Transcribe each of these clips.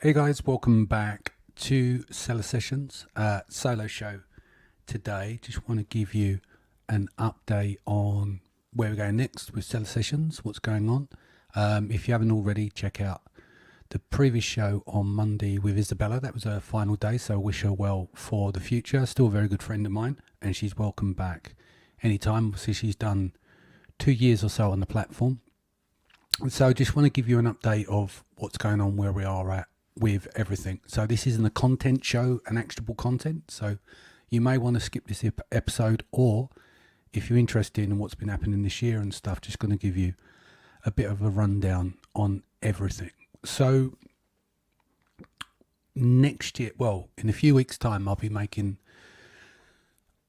Hey guys, welcome back to Seller Sessions solo show today. Just want to give you an update on where we're going next with Seller Sessions, what's going on. If you haven't already, check out the previous show on Monday with Isabella. That was her final day, so I wish her well for the future. Still a very good friend of mine, and she's welcome back anytime. Obviously, she's done 2 years or so on the platform. So I just want to give you an update of what's going on, where we are at with everything. So this isn't a content show, an actionable content. So you may want to skip this episode, or if you're interested in what's been happening this year and stuff, just going to give you a bit of a rundown on everything. So next year, well, in a few weeks' time, I'll be making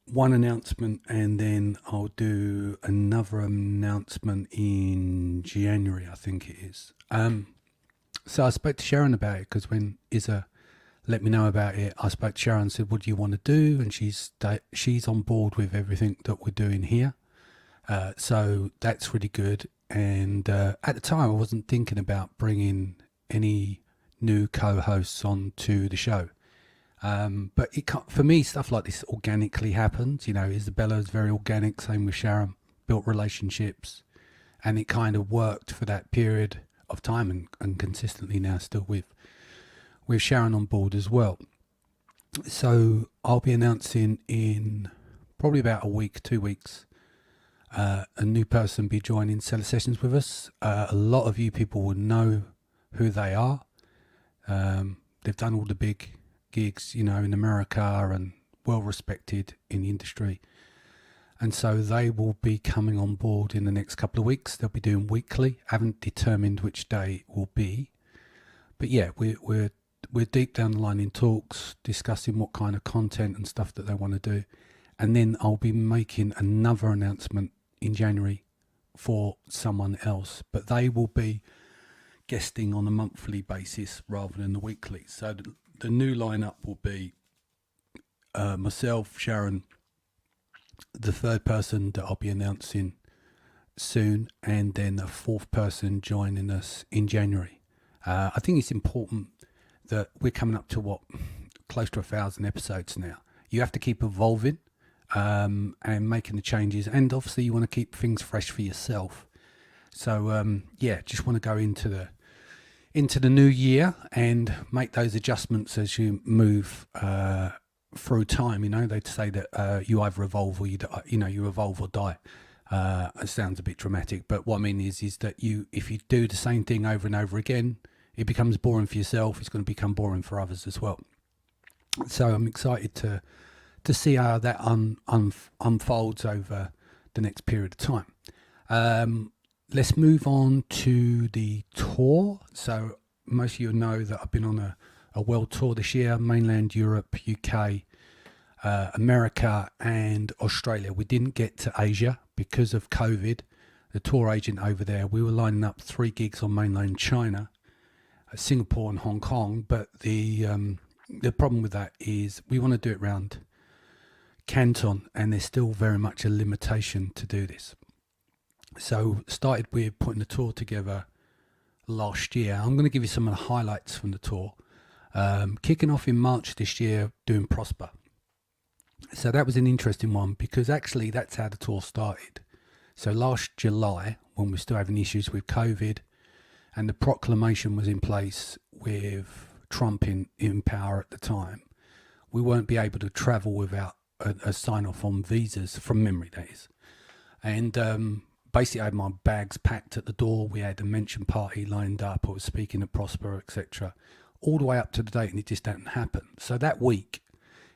one announcement, and then I'll do another announcement in January, I think it is. So I spoke to Sharon about it, because when Isa let me know about it, I spoke to Sharon and said, what do you want to do? And she's on board with everything that we're doing here. So that's really good. And at the time, I wasn't thinking about bringing any new co-hosts onto the show. But it can't, for me, stuff like this organically happens. You know, Isabella's very organic, same with Sharon, built relationships, and it kind of worked for that period of time, and consistently now still with Sharon on board as well. So I'll be announcing in probably about a week, 2 weeks, a new person be joining Seller Sessions with us. A lot of you people will know who they are. They've done all the big gigs, you know, in America, and well respected in the industry. And so they will be coming on board in the next couple of weeks. They'll be doing weekly. I haven't determined which day it will be, but yeah, we're deep down the line in talks, discussing what kind of content and stuff that they want to do. And then I'll be making another announcement in January for someone else, but they will be guesting on a monthly basis rather than the weekly. So the new lineup will be myself, Sharon, the third person that I'll be announcing soon, and then a fourth person joining us in January. I think it's important that we're coming up to close to 1,000 episodes now. You have to keep evolving and making the changes, and obviously you want to keep things fresh for yourself. So yeah, just want to go into the new year and make those adjustments as you move through time. You know, they'd say that you either evolve or you evolve or die. It sounds a bit dramatic, but what I mean is that if you do the same thing over and over again, it becomes boring for yourself. It's going to become boring for others as well. So I'm excited to see how that unfolds over the next period of time. Let's move on to the tour. So most of you know that I've been on a world tour this year, mainland Europe, UK, America and Australia. We didn't get to Asia because of COVID. The tour agent over there, we were lining up 3 gigs on mainland China, Singapore and Hong Kong. But the problem with that is we want to do it around Canton, and there's still very much a limitation to do this. So started with putting the tour together last year. I'm going to give you some of the highlights from the tour. Kicking off in March this year, doing Prosper. So that was an interesting one, because actually that's how the tour started. So last July, when we were still having issues with COVID, and the proclamation was in place with Trump in power at the time, we won't be able to travel without a sign-off on visas, from memory that is. And basically I had my bags packed at the door. We had a mention party lined up. I was speaking at Prosper, etc., all the way up to the date, and it just hadn't happened. So that week,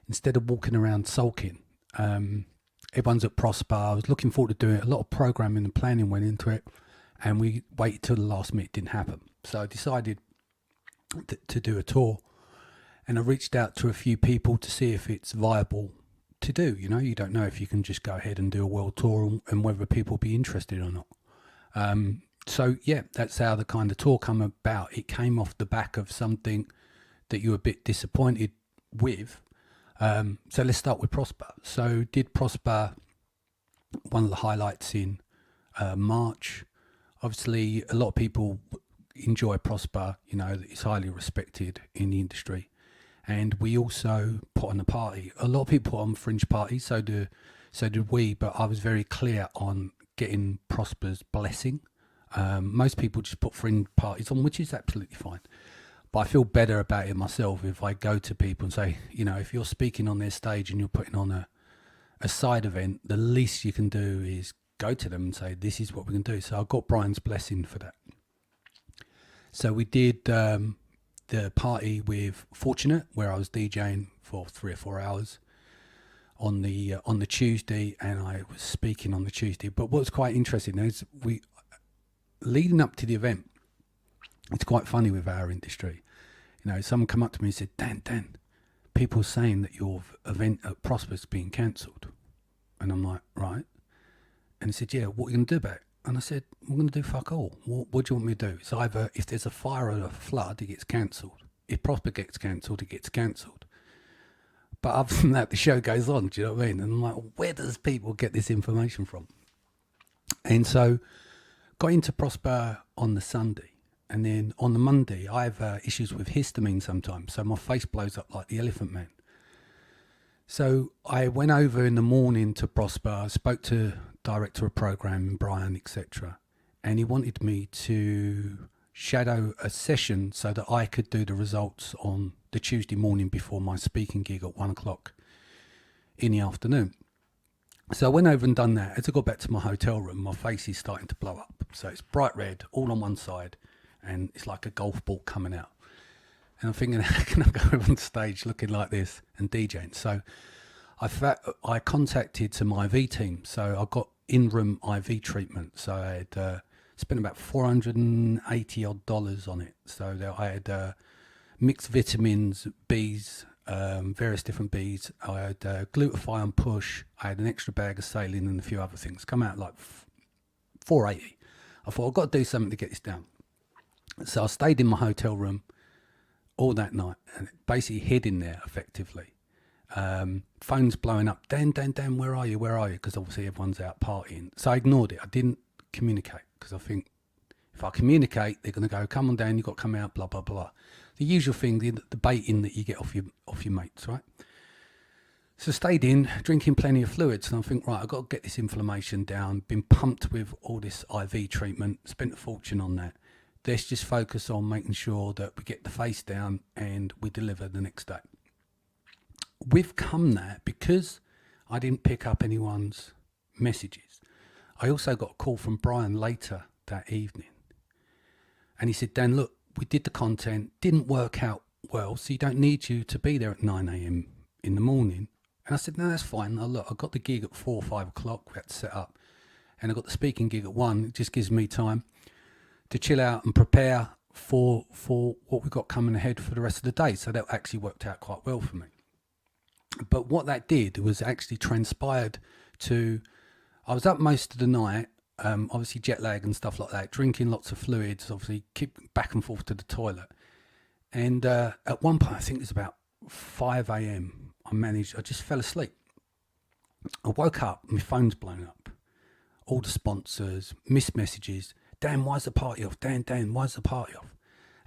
instead of walking around sulking, everyone's at Prosper. I was looking forward to doing it. A lot of programming and planning went into it, and we waited till the last minute. It didn't happen. So I decided to do a tour, and I reached out to a few people to see if it's viable to do. You know, you don't know if you can just go ahead and do a world tour and whether people will be interested or not. So yeah, that's how the kind of tour came about. It came off the back of something that you were a bit disappointed with. So let's start with Prosper. So did Prosper, one of the highlights in March. Obviously a lot of people enjoy Prosper. You know, it's highly respected in the industry. And we also put on a party. A lot of people put on fringe parties, so did we, but I was very clear on getting Prosper's blessing. Most people just put fringe parties on, which is absolutely fine. But I feel better about it myself if I go to people and say, you know, if you're speaking on their stage and you're putting on a side event, the least you can do is go to them and say, this is what we can do. So I got Brian's blessing for that. So we did the party with Fortunate, where I was DJing for 3 or 4 hours on the Tuesday, and I was speaking on the Tuesday. But what's quite interesting is leading up to the event, it's quite funny with our industry. You know, someone come up to me and said, Dan, people are saying that your event at Prosper's being cancelled. And I'm like, right. And he said, yeah, what are you going to do about it? And I said, we're going to do fuck all. What do you want me to do? It's either if there's a fire or a flood, it gets cancelled. If Prosper gets cancelled, it gets cancelled. But other than that, the show goes on. Do you know what I mean? And I'm like, where does people get this information from? And so got into Prosper on the Sunday. And then on the Monday, I have issues with histamine sometimes. So my face blows up like the Elephant Man. So I went over in the morning to Prosper. I spoke to director of programming, Brian, etc. And he wanted me to shadow a session so that I could do the results on the Tuesday morning before my speaking gig at 1 o'clock in the afternoon. So I went over and done that. As I got back to my hotel room, my face is starting to blow up. So it's bright red, all on one side. And it's like a golf ball coming out. And I'm thinking, how can I go on stage looking like this and DJing? So I contacted some IV team. So I got in-room IV treatment. So I had spent about $480 odd on it. So I had mixed vitamins, Bs, various different Bs. I had glutathione push. I had an extra bag of saline and a few other things. Come out like $480. I thought, I've got to do something to get this down. So I stayed in my hotel room all that night and basically hid in there effectively. Phone's blowing up. Dan, where are you? Where are you? Because obviously everyone's out partying. So I ignored it. I didn't communicate because I think if I communicate, they're going to go, come on, Dan, you've got to come out, blah, blah, blah. The usual thing, the baiting that you get off your mates, right? So stayed in, drinking plenty of fluids, and I think, right, I've got to get this inflammation down. Been pumped with all this IV treatment, spent a fortune on that. Let's just focus on making sure that we get the face down and we deliver the next day. We've come there because I didn't pick up anyone's messages. I also got a call from Brian later that evening. And he said, Dan, look, we did the content, didn't work out well, so you don't need you to be there at 9 a.m. in the morning. And I said, no, that's fine. Now, look, I got the gig at 4 or 5 o'clock. We had to set up. And I got the speaking gig at 1. It just gives me time to chill out and prepare for what we've got coming ahead for the rest of the day. So that actually worked out quite well for me. But what that did was actually transpired to, I was up most of the night, obviously jet lag and stuff like that, drinking lots of fluids, obviously keep back and forth to the toilet. And at one point, I think it was about 5 a.m, I just fell asleep. I woke up, my phone's blown up. All the sponsors, missed messages. Dan, why's the party off? Dan, why's the party off?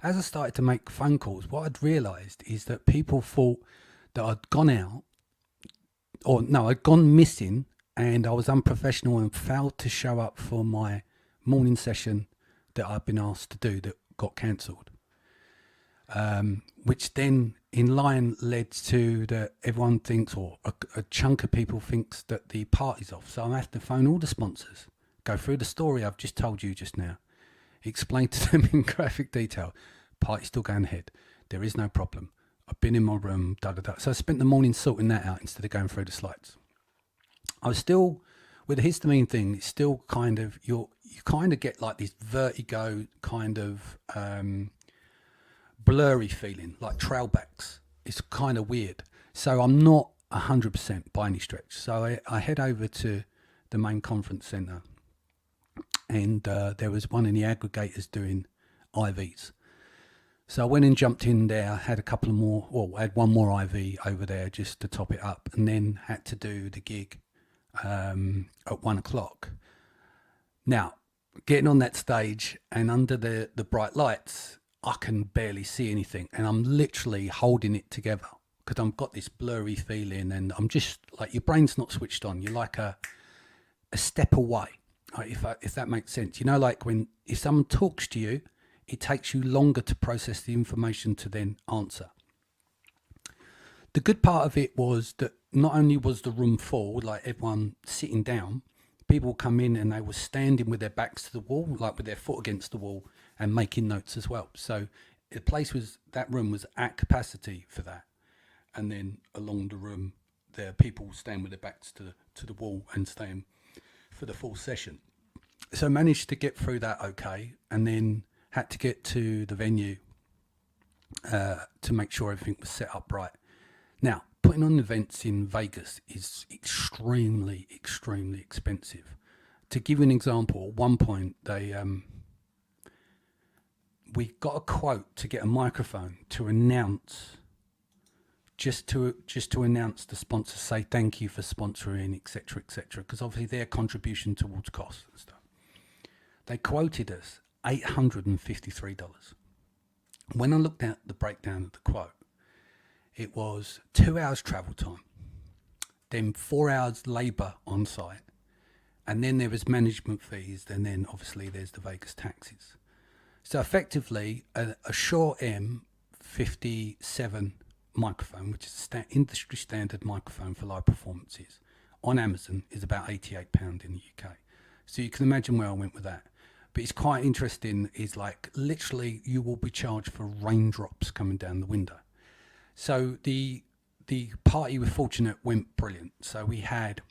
As I started to make phone calls, what I'd realised is that people thought that I'd gone out, or no, I'd gone missing, and I was unprofessional and failed to show up for my morning session that I'd been asked to do that got cancelled. Which then in line led to that everyone thinks, or a chunk of people thinks that the party's off. So I have to phone all the sponsors, go through the story I've just told you just now, explain to them in graphic detail, party's still going ahead, there is no problem, I've been in my room, So I spent the morning sorting that out instead of going through the slides. I was still, with the histamine thing, it's still kind of, you kind of get like this vertigo kind of blurry feeling, like trailbacks. It's kind of weird. So I'm not 100% by any stretch. So I head over to the main conference centre, and there was one of the aggregators doing IVs. So I went and jumped in there, had a couple of more, I had one more IV over there just to top it up, and then had to do the gig at 1 o'clock. Now, getting on that stage and under the bright lights, I can barely see anything, and I'm literally holding it together because I've got this blurry feeling, and I'm just like, your brain's not switched on. You're like a step away, like, if that makes sense. You know, like when if someone talks to you, it takes you longer to process the information to then answer. The good part of it was that not only was the room full, like everyone sitting down, people come in and they were standing with their backs to the wall, like with their foot against the wall and making notes as well. So the place was, that room was at capacity for that. And then along the room, there are people staying with their backs to the wall and staying for the full session. So I managed to get through that okay, and then had to get to the venue to make sure everything was set up right. Now, putting on events in Vegas is extremely, extremely expensive. To give you an example, at one point we got a quote to get a microphone to announce, just to announce the sponsors, say thank you for sponsoring, etc., etc. Because obviously their contribution towards costs and stuff. They quoted us $853. When I looked at the breakdown of the quote, it was 2 hours travel time, then 4 hours labour on site, and then there was management fees, and then obviously there's the Vegas taxes. So effectively, a Shure M57 microphone, which is an industry standard microphone for live performances, on Amazon is about £88 in the UK. So you can imagine where I went with that. But it's quite interesting, is like literally you will be charged for raindrops coming down the window. So the party, with Fortunate, went brilliant. So we had,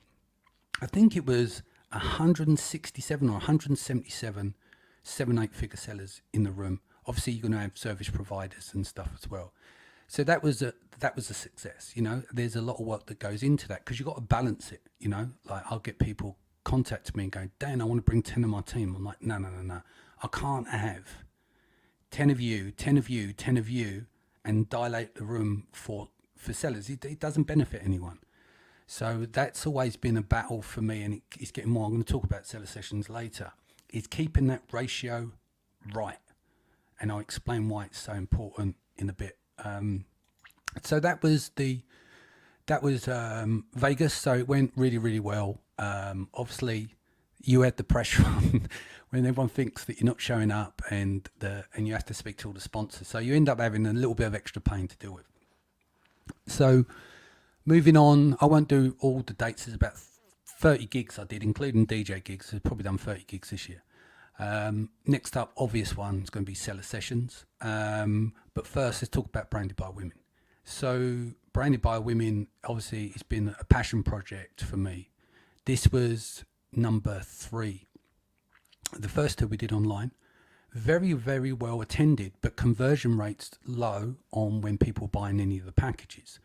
I think it was 167 or 177 7-8 figure sellers in the room. Obviously you're going to have service providers and stuff as well. So that was a success. You know, there's a lot of work that goes into that because you've got to balance it. You know, like I'll get people contact me and go, Dan, I want to bring 10 of my team. I'm like, no. I can't have 10 of you, and dilate the room for sellers. It doesn't benefit anyone. So that's always been a battle for me, and it's getting more. I'm going to talk about seller sessions later. Is keeping that ratio right, and I'll explain why it's so important in a bit. So that was Vegas. So it went really, really well. Obviously, you had the pressure on when everyone thinks that you're not showing up, and you have to speak to all the sponsors. So you end up having a little bit of extra pain to deal with. So moving on, I won't do all the dates. There's about 30 gigs I did, including DJ gigs. I've probably done 30 gigs this year. Next up, obvious one is going to be seller sessions. But first, let's talk about Branded by Women. So Branded by Women, obviously, it's been a passion project for me. This was number 3. The first 2 we did online. Very, very well attended, but conversion rates low on when people buying any of the packages.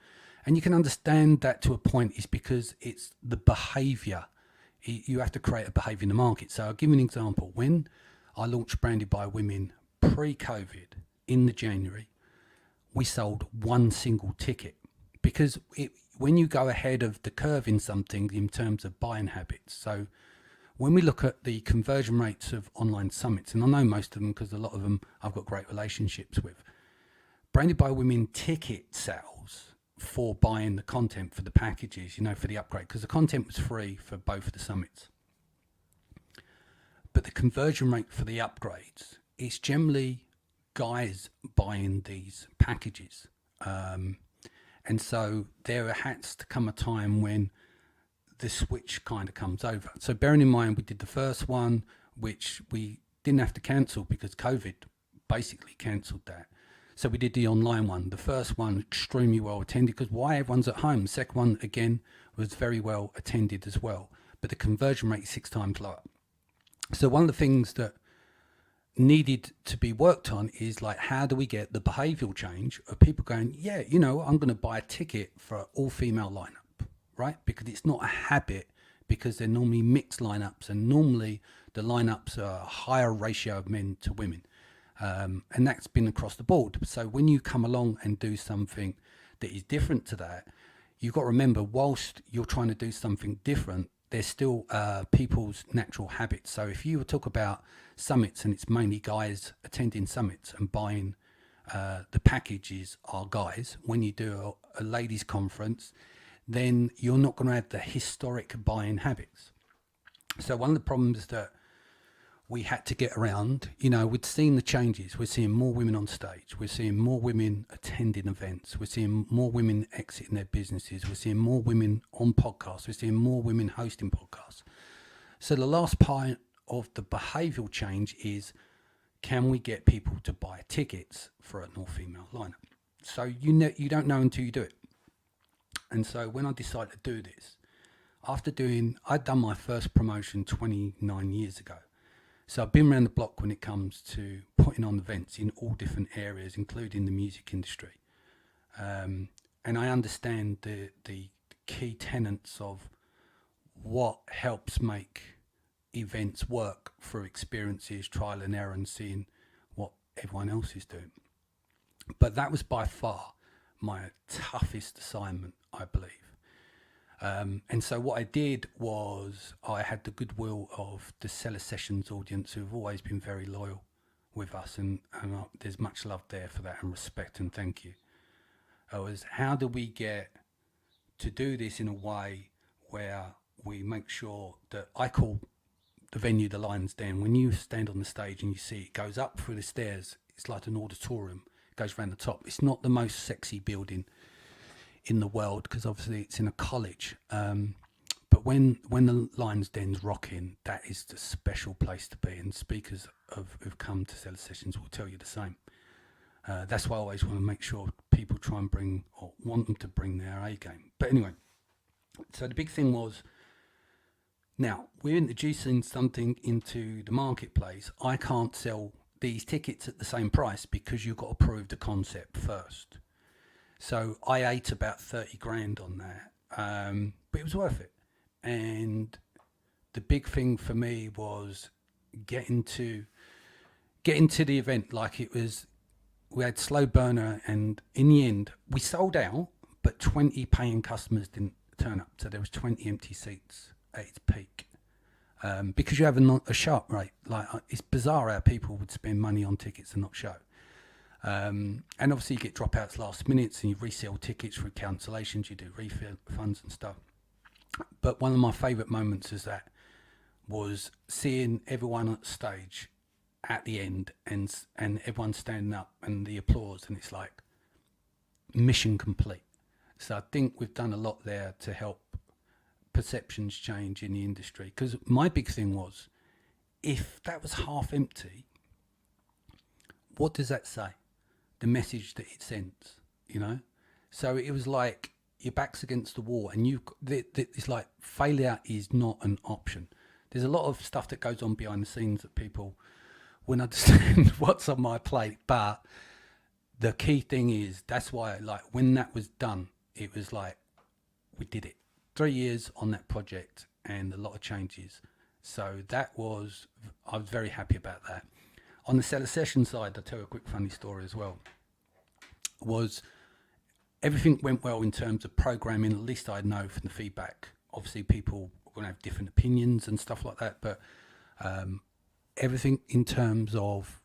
And you can understand that to a point, is because it's the behaviour. You have to create a behaviour in the market. So I'll give you an example. When I launched Branded by Women pre-COVID in the January, we sold 1 single ticket, because when you go ahead of the curve in something in terms of buying habits. So when we look at the conversion rates of online summits, and I know most of them because a lot of them I've got great relationships with, Branded by Women ticket sales for buying the content for the packages, you know, for the upgrade, because the content was free for both of the summits. But the conversion rate for the upgrades, it's generally guys buying these packages. And so there has to come a time when the switch kind of comes over. So bearing in mind, we did the first one, which we didn't have to cancel because COVID basically cancelled that. So we did the online one. The first one, extremely well attended, because why, everyone's at home. The second one, again, was very well attended as well. But the conversion rate is 6 times lower. So one of the things that needed to be worked on is like, how do we get the behavioural change of people going, yeah, you know, I'm going to buy a ticket for an all-female lineup, right? Because it's not a habit, because they're normally mixed lineups, and normally the lineups are a higher ratio of men to women. And that's been across the board. So when you come along and do something that is different to that, you've got to remember, whilst you're trying to do something different, there's still people's natural habits. So if you talk about summits and it's mainly guys attending summits and buying the packages are guys, when you do a ladies conference, then you're not going to have the historic buying habits. So one of the problems that we had to get around, we'd seen the changes. We're seeing more women on stage. We're seeing more women attending events. We're seeing more women exiting their businesses. We're seeing more women on podcasts. We're seeing more women hosting podcasts. So the last part of the behavioural change is, can we get people to buy tickets for an all-female lineup? So you don't know until you do it. And so when I decided to do this, I'd done my first promotion 29 years ago. So I've been around the block when it comes to putting on events in all different areas, including the music industry. And I understand the key tenets of what helps make events work through experiences, trial and error, and seeing what everyone else is doing. But that was by far my toughest assignment, I believe. And so what I did was I had the goodwill of the Cellar Sessions audience, who've always been very loyal with us, and there's much love there for that, and respect, and thank you. Was how do we get to do this in a way where we make sure that, I call the venue the Lion's Den. When you stand on the stage and you see it goes up through the stairs, it's like an auditorium, it goes around the top. It's not the most sexy building in the world, because obviously it's in a college, but when the Lion's Den's rocking, that is the special place to be, and speakers who've come to Cellar Sessions will tell you the same. That's why I always want to make sure people try and bring, or want them to bring, their A game. But anyway, so the big thing was, now we're introducing something into the marketplace. I can't sell these tickets at the same price because you've got to prove the concept first. So I ate about 30 grand on that, but it was worth it. And the big thing for me was getting to the event like it was. We had slow burner, and in the end we sold out, but 20 paying customers didn't turn up. So there was 20 empty seats at its peak, because you have a sharp rate. Like, it's bizarre how people would spend money on tickets and not show. And obviously you get dropouts last minute, and you resell tickets for cancellations, you do refunds and stuff. But one of my favourite moments was seeing everyone on stage at the end, and everyone standing up and the applause, and it's like mission complete. So I think we've done a lot there to help perceptions change in the industry, because my big thing was, if that was half empty, what does that say? The message that it sends, So it was like your back's against the wall, and it's like failure is not an option. There's a lot of stuff that goes on behind the scenes that people wouldn't understand what's on my plate, but the key thing is, that's why, like, when that was done, it was like, we did it. 3 years on that project and a lot of changes. So I was very happy about that. On the Cellar Session side, I'll tell you a quick funny story as well, was everything went well in terms of programming, at least I know from the feedback. Obviously people are going to have different opinions and stuff like that, but everything in terms of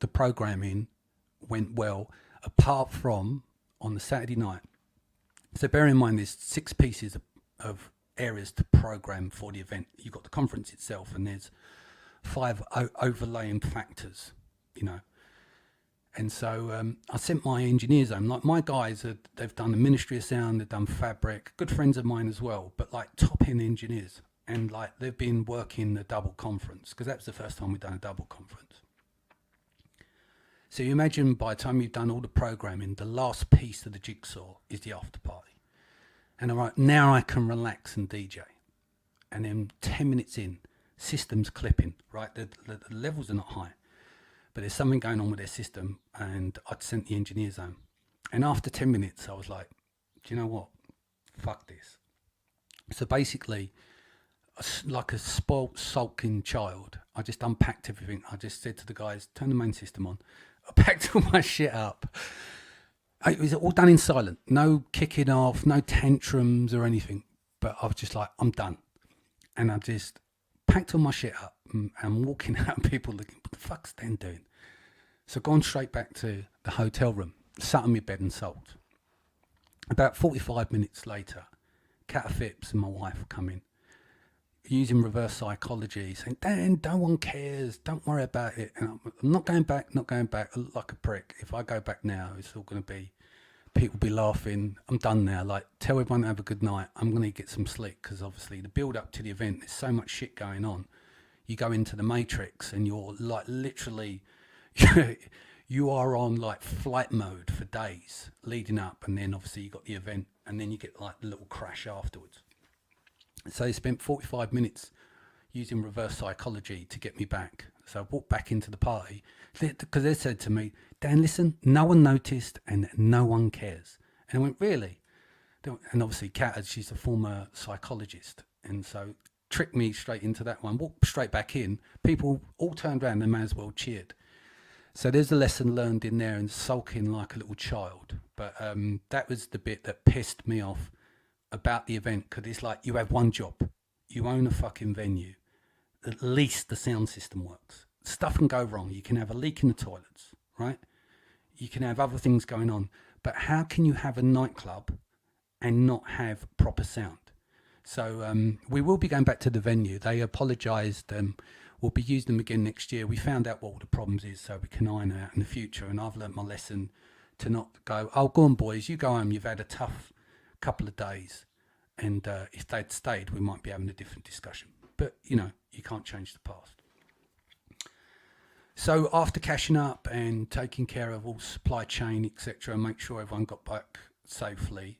the programming went well, apart from on the Saturday night. So bear in mind, there's 6 pieces of areas to program for the event. You've got the conference itself, and there's 5 overlaying factors, And so I sent my engineers home. Like, my guys, they've done the Ministry of Sound, they've done Fabric, good friends of mine as well, but like top-end engineers. And like, they've been working the double conference, because that was the first time we've done a double conference. So you imagine, by the time you've done all the programming, the last piece of the jigsaw is the after party. And all right, now I can relax and DJ. And then 10 minutes in, systems clipping, right? The levels are not high, but there's something going on with their system, and I'd sent the engineers home. And after 10 minutes, I was like, do you know what? Fuck this. So basically, like a spoilt, sulking child, I just unpacked everything. I just said to the guys, turn the main system on. I packed all my shit up. It was all done in silent. No kicking off, no tantrums or anything. But I was just like, I'm done. And I just packed all my shit up and walking out and people looking, what the fuck's Dan doing? So gone straight back to the hotel room, sat on my bed and sulked. About 45 minutes later, Kat Phipps and my wife come in, using reverse psychology, saying, Dan, no one cares, don't worry about it. And I'm not going back, I look like a prick. If I go back now, it's all going to be, people will be laughing. I'm done now. Like, tell everyone to have a good night. I'm going to get some sleep, because obviously the build up to the event, there's so much shit going on. You go into the matrix and you're like literally, you are on like flight mode for days leading up, and then obviously you got the event, and then you get like the little crash afterwards. So they spent 45 minutes using reverse psychology to get me back. So I walked back into the party because they said to me, Dan, listen, no one noticed and no one cares. And I went, really? And obviously Kat, she's a former psychologist, and so tricked me straight into that one. Walked straight back in. People all turned around and may as well cheered. So there's a lesson learned in there, and sulking like a little child. But that was the bit that pissed me off about the event, because it's like, you have one job. You own a fucking venue. At least the sound system works. Stuff can go wrong. You can have a leak in the toilets, right? You can have other things going on. But how can you have a nightclub and not have proper sound? So we will be going back to the venue. They apologised. We'll be using them again next year. We found out what all the problems is, so we can iron it out in the future. And I've learnt my lesson to not go, oh, go on, boys, you go home. You've had a tough couple of days. And if they'd stayed, we might be having a different discussion. But, you know, you can't change the past. So after cashing up and taking care of all supply chain, etc., and make sure everyone got back safely,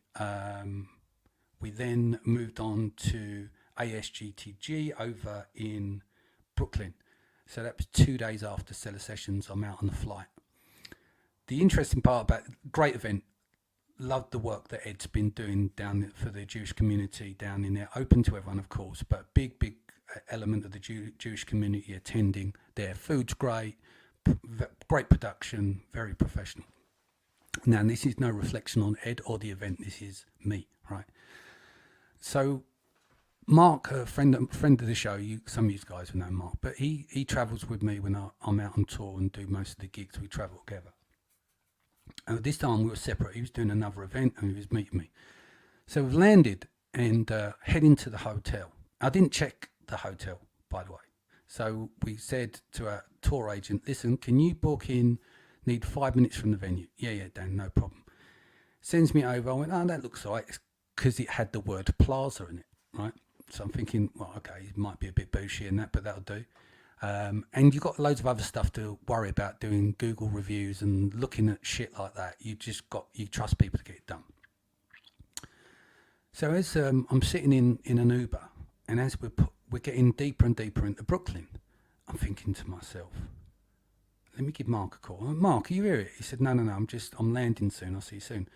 we then moved on to ASGTG over in Brooklyn. So that was 2 days after Stellar Sessions. I'm out on the flight. The interesting part about great event, loved the work that Ed's been doing down there for the Jewish community down in there, open to everyone, of course, but big element of the Jewish community attending there. Food's great, great production, very professional. Now, this is no reflection on Ed or the event. This is me, right? So Mark, a friend of the show, some of you guys will know Mark, but he travels with me when I'm out on tour and do most of the gigs. We travel together. This time we were separate. He was doing another event and he was meeting me. So we've landed and heading to the hotel. I didn't check the hotel, by the way. So we said to our tour agent, listen, can you book in, need 5 minutes from the venue? Yeah, Dan, no problem. Sends me over. I went, oh, that looks all right. It's because it had the word plaza in it, right? So I'm thinking, well, okay, it might be a bit bushy in that, but that'll do. And you've got loads of other stuff to worry about, doing Google reviews and looking at shit like that. You trust people to get it done. So as I'm sitting in an Uber, and as we're getting deeper and deeper into Brooklyn, I'm thinking to myself, let me give Mark a call. Mark, are you here? He said, no, I'm landing soon. I'll see you soon.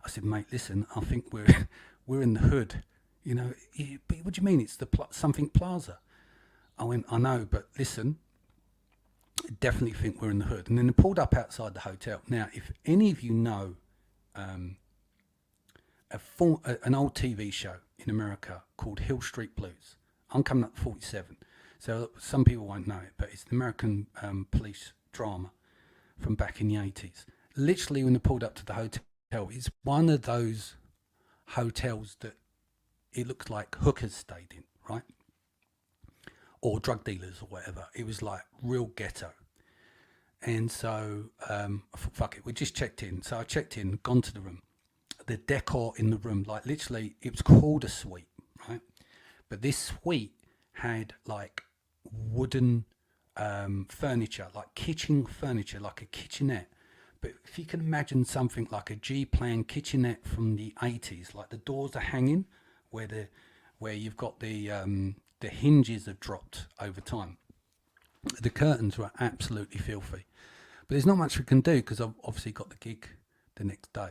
I said, mate, listen, I think we're in the hood. You know, but what do you mean? It's the something plaza. I went, I know, but listen, I definitely think we're in the hood. And then they pulled up outside the hotel. Now, if any of you know an old TV show in America called Hill Street Blues, I'm coming up 47, so some people won't know it, but it's the American police drama from back in the 80s. Literally, when they pulled up to the hotel, it's one of those hotels that it looked like hookers stayed in, right? Or drug dealers or whatever. It was like real ghetto. And so I thought, fuck it, we just checked in. So I checked in, gone to the room. The decor in the room, like literally, it was called a suite, right? But this suite had like wooden furniture, like kitchen furniture, like a kitchenette. But if you can imagine something like a G-plan kitchenette from the 80s, like the doors are hanging, where you've got the hinges have dropped over time. The curtains were absolutely filthy, but there's not much we can do because I've obviously got the gig the next day.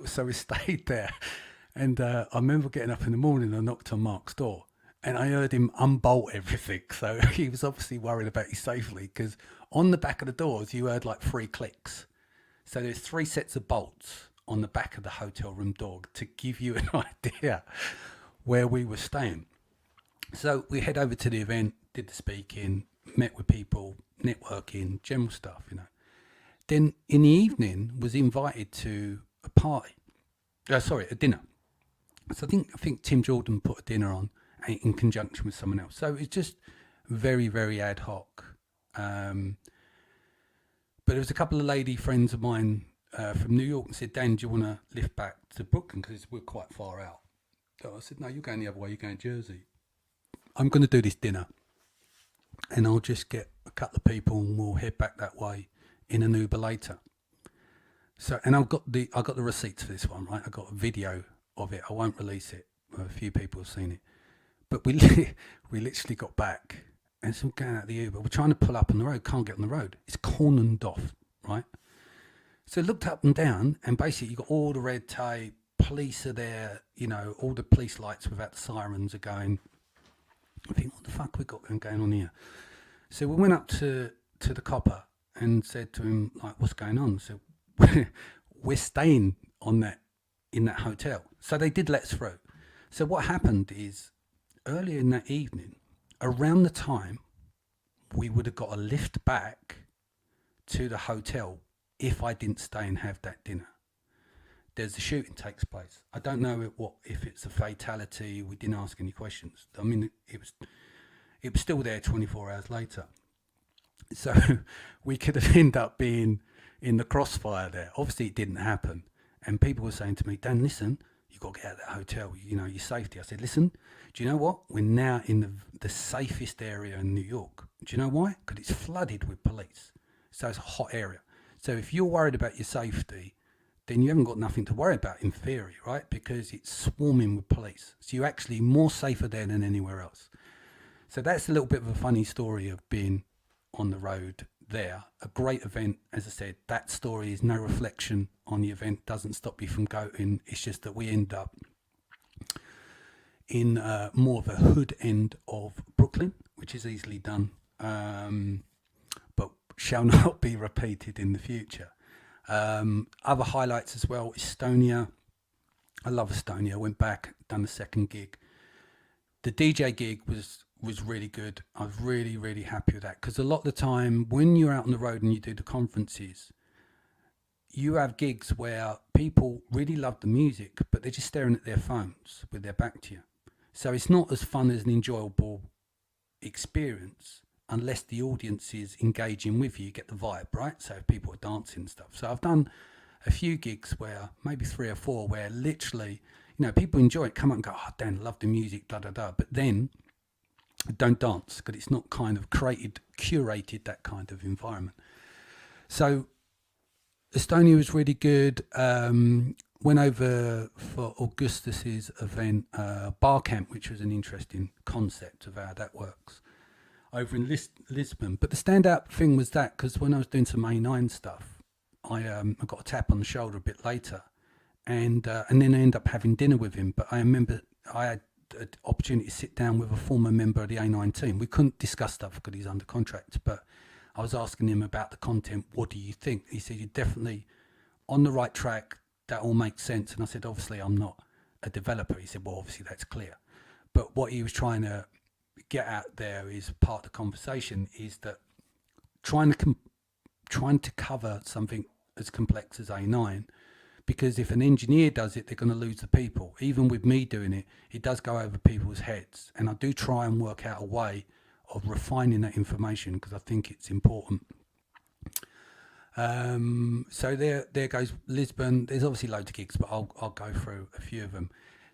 So we stayed there, and I remember getting up in the morning. I knocked on Mark's door, and I heard him unbolt everything. So he was obviously worried about his safety, because on the back of the doors you heard like 3 clicks. So there's 3 sets of bolts on the back of the hotel room door to give you an idea where we were staying. So we head over to the event, did the speaking, met with people, networking, general stuff, you know. Then in the evening was invited to a party. A dinner. So I think Tim Jordan put a dinner on in conjunction with someone else. So it's just very, very ad hoc. But there was a couple of lady friends of mine from New York and said, Dan, do you want to lift back to Brooklyn? Because we're quite far out. So I said, no, you're going the other way, you're going to Jersey. I'm going to do this dinner. And I'll just get a couple of people and we'll head back that way in an Uber later. So, and I got the receipts for this one, right? I got a video of it. I won't release it. A few people have seen it. But we literally got back and so we're going out the Uber. We're trying to pull up on the road, can't get on the road. It's cornered off, right? So I looked up and down and basically you got all the red tape, police are there, you know, all the police lights without the sirens are going. I think, what the fuck we got going on here? So we went up to the copper and said to him, like, what's going on? So we're staying in that hotel. So they did let us through. So what happened is earlier in that evening, around the time we would have got a lift back to the hotel if I didn't stay and have that dinner. There's a shooting takes place. I don't know if it's a fatality. We didn't ask any questions. I mean, it was still there 24 hours later. So we could have ended up being in the crossfire there. Obviously, it didn't happen. And people were saying to me, Dan, listen, you've got to get out of that hotel, you know, your safety. I said, listen, do you know what? We're now in the safest area in New York. Do you know why? Because it's flooded with police. So it's a hot area. So if you're worried about your safety, then you haven't got nothing to worry about in theory, right? Because it's swarming with police. So you're actually more safer there than anywhere else. So that's a little bit of a funny story of being on the road there. A great event, as I said. That story is no reflection on the event, doesn't stop you from going. It's just that we end up in more of a hood end of Brooklyn, which is easily done, but shall not be repeated in the future. Other highlights as well, Estonia. I love Estonia. I went back, done the second gig. The DJ gig was really good. I was really, really happy with that because a lot of the time when you're out on the road and you do the conferences, you have gigs where people really love the music, but they're just staring at their phones with their back to you. So it's not as fun as an enjoyable experience unless the audience is engaging with you. You get the vibe, right? So if people are dancing and stuff. So I've done a few gigs where, maybe 3 or 4, where literally, you know, people enjoy it, come up and go, oh, Dan, love the music, da da da. But then don't dance because it's not kind of curated that kind of environment. So Estonia was really good. Went over for Augustus's event, Bar Camp, which was an interesting concept of how that works over in Lisbon. But the standout thing was that because when I was doing some A9 stuff, I got a tap on the shoulder a bit later, and then I ended up having dinner with him. But I remember I had an opportunity to sit down with a former member of the A9 team. We couldn't discuss stuff because he's under contract, but I was asking him about the content. What do you think? He said, you're definitely on the right track. That all makes sense. And I said, obviously, I'm not a developer. He said, well, obviously, that's clear. But what he was trying to get out there is part of the conversation is that trying to cover something as complex as A9, because if an engineer does it, they're going to lose the people. Even with me doing it, it does go over people's heads. And I do try and work out a way of refining that information because I think it's important. So there goes Lisbon. There's obviously loads of gigs, but I'll go through a few of them.